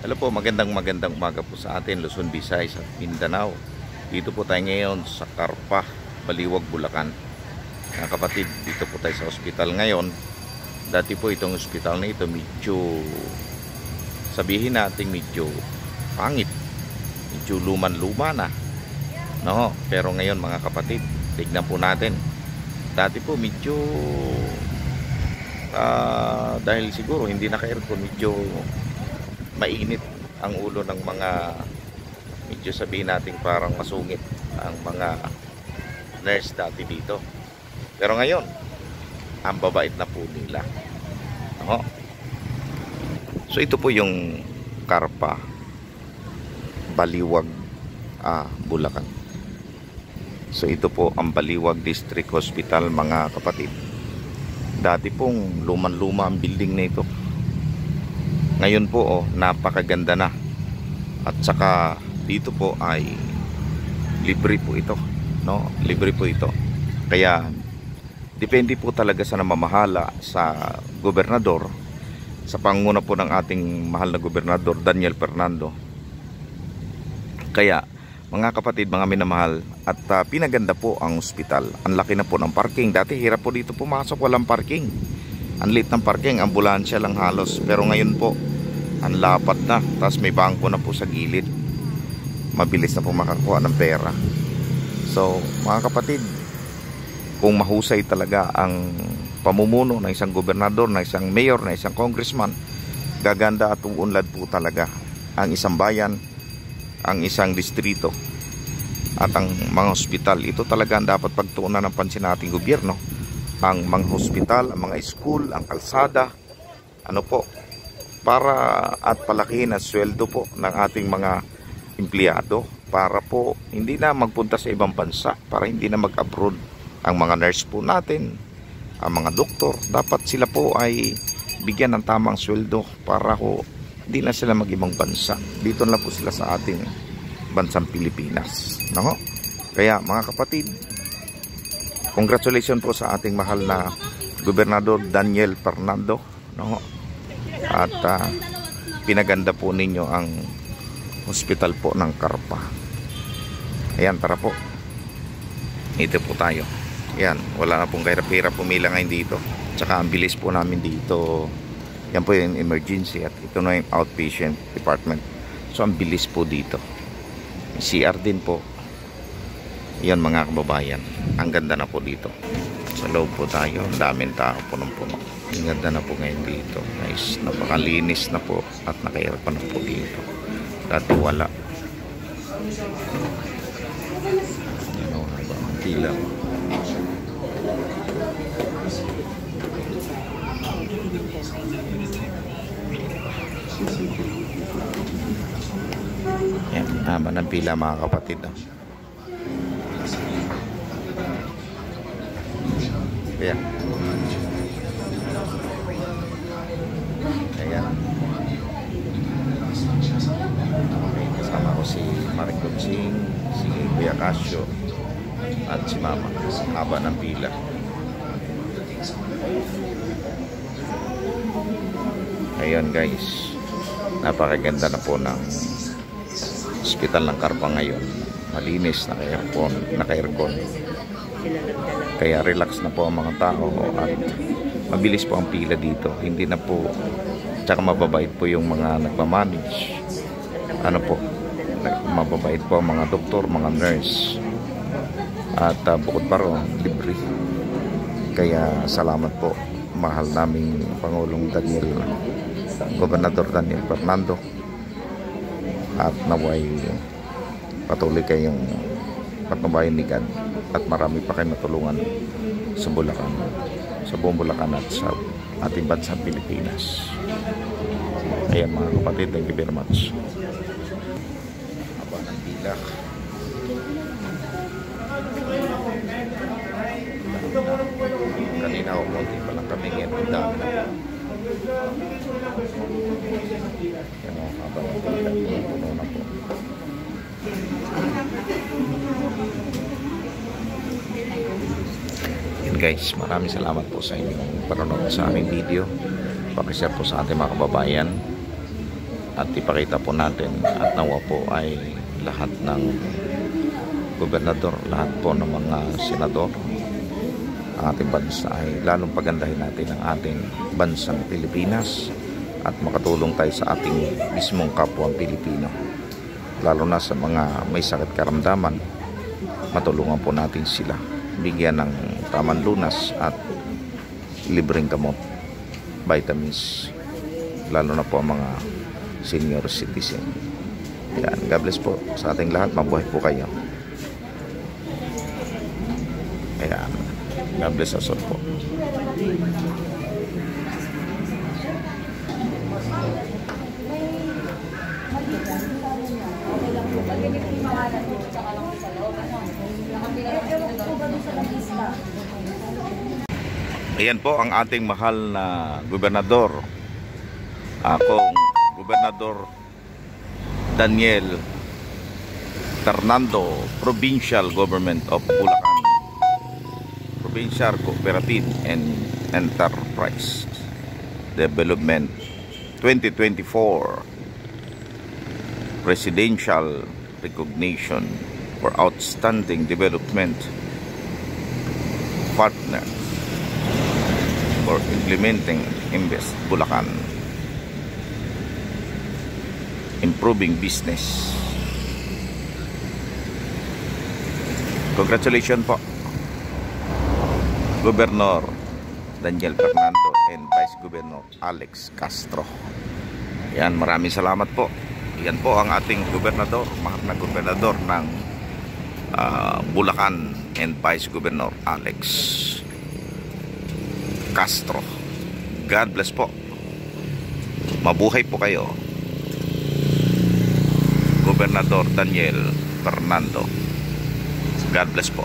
Hello po, magandang umaga po sa atin, Luzon, Visayas at Mindanao. Dito po tayo ngayon sa Carpa, Baliwag, Bulacan. Mga kapatid, dito po tayo sa ospital ngayon. Dati po itong ospital na ito medyo, sabihin natin medyo pangit, medyo luman-luma na, no? Pero ngayon mga kapatid, tignan po natin. Dati po medyo dahil siguro hindi naka-aircon, medyo mainit ang ulo ng mga, medyo sabihin natin parang masungit ang mga nurse dati dito. Pero ngayon, ang babait na po nila. So ito po yung Carpa, Baliwag, Bulacan. So ito po ang Baliwag District Hospital mga kapatid. Dati pong luman-luma ang building na ito. Ngayon po napakaganda na. At saka dito po ay libre po ito, no? Libre po ito. Kaya depende po talaga sa namamahala, sa gobernador, sa panguna po ng ating mahal na gobernador Daniel Fernando. Kaya mga kapatid, mga minamahal, at pinaganda po ang ospital. Ang laki na po ng parking. Dati hirap po dito pumasok, walang parking. Ang liit ng parking, ambulansya lang halos. Pero ngayon po, ang lapad na. Tapos may bangko na po sa gilid. Mabilis na po makakuha ng pera. So, mga kapatid, kung mahusay talaga ang pamumuno ng isang gobernador, ng isang mayor, ng isang congressman, gaganda at uunlad po talaga ang isang bayan, ang isang distrito, at ang mga hospital. Ito talaga ang dapat pagtuunan ng pansin nating gobyerno. Ang mga hospital, ang mga school, ang kalsada, para at palakihin ang sweldo po ng ating mga empleyado, para po hindi na magpunta sa ibang bansa, para hindi na mag-abroad ang mga nurse po natin, ang mga doktor. Dapat sila po ay bigyan ng tamang sweldo para po hindi na sila mag-ibang bansa. Dito na po sila sa ating bansang Pilipinas, no? Kaya mga kapatid, congratulations po sa ating mahal na Gobernador Daniel Fernando, no? At pinaganda po ninyo ang hospital po ng Carpa. Ayan, tara po. Ito po tayo. Ayan, wala na pong kahirap-hirap pumila ngayon dito. Tsaka ang bilis po namin dito. Yan po yung emergency at ito na yung outpatient department. So ang bilis po dito. CR din po. Yan mga kababayan, ang ganda na po dito. Sa loob po tayo, ang daming tao, punong-puno. Ang ganda na po ngayon dito. Nice, napakalinis na po at naka-aircon na po dito. Dati wala. Yan o, haba ang pila. Yan, haba ng pila mga kapatid. Ayan. Ayan. Okay, kasama ko si Maricon Singh, si Kuya Casio, at si Mama. Haba ng pila. Ayan guys, napakaganda na po ng hospital ng Carpa ngayon. Malinis, naka-aircon. Kaya relax na po ang mga tao at mabilis po ang pila dito. Hindi na po, tsaka mababait po yung mga nagmamanage. Mababait po ang mga doktor, mga nurse. At bukod pa ron, libre. Kaya salamat po, mahal naming Pangulong Gobernador Daniel Fernando. At naway patuloy kayong patnubayan ni God at marami pa kayong matulungan sa Bulacan, sa buong Bulacan at sa ating bansang Pilipinas. Ayan mga kapatid, thank you very much. Haba ng pila. Kanina konti pa lang kami ngayon, ang dami na po. Yan o, haba ng pila, puno na po. Yan guys, maraming salamat po sa inyong panonood sa aming video. Pakishare po sa ating mga kababayan. at ipakita po natin at nawa po ay lahat ng gobernador, lahat po ng mga senador ang ating bansa ay lalong pagandahin natin ang ating bansang Pilipinas at makatulong tayo sa ating mismong kapwa Pilipino, lalo na sa mga may sakit karamdaman. Matulungan po natin sila, bigyan ng tamang lunas at libreng gamot, vitamins, lalo na po ang mga senior citizen. Yan, God bless po sa ating lahat. Mabuhay po kayo. Ayan, God bless us all po. Ayan po ang ating mahal na gobernador, akong Gobernador Daniel Fernando, Provincial Government of Bulacan, Provincial Cooperative and Enterprise Development 2024 Presidential Recognition for Outstanding Development Partner for Implementing Invest Bulacan, Improving Business. Congratulations po, Governor Daniel Fernando and Vice Governor Alex Castro. Yan, maraming salamat po. Yan po ang ating gobernador, mahal na gobernador ng Bulacan and Vice Governor Alex Castro. God bless po. Mabuhay po kayo, Gobernador Daniel Fernando. God bless po.